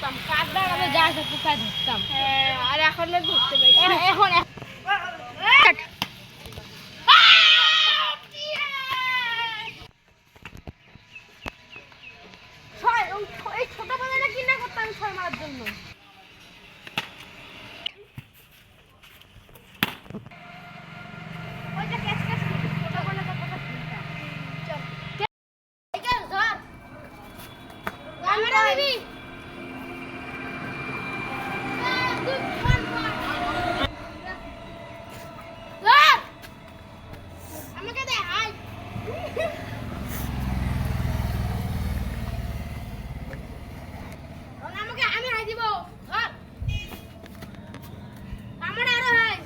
ধরতাম, কাকড়া আমি যা আছে পোকা ধরতাম। হ্যাঁ, আর এখন না ধরতে পারি। এখন এই ছোটবেলায় কিনা করতাম ছয় মারার জন্য। ওইটা ক্যাচ ক্যাচ ছোটবেলায় কত কথা শুনতাম। চল। এই চল ধর। ক্যামেরা দিবি। আমাকে দে হাই। আমাকে আমি হাই দিব। ধর। ক্যামেরা আরো হাই।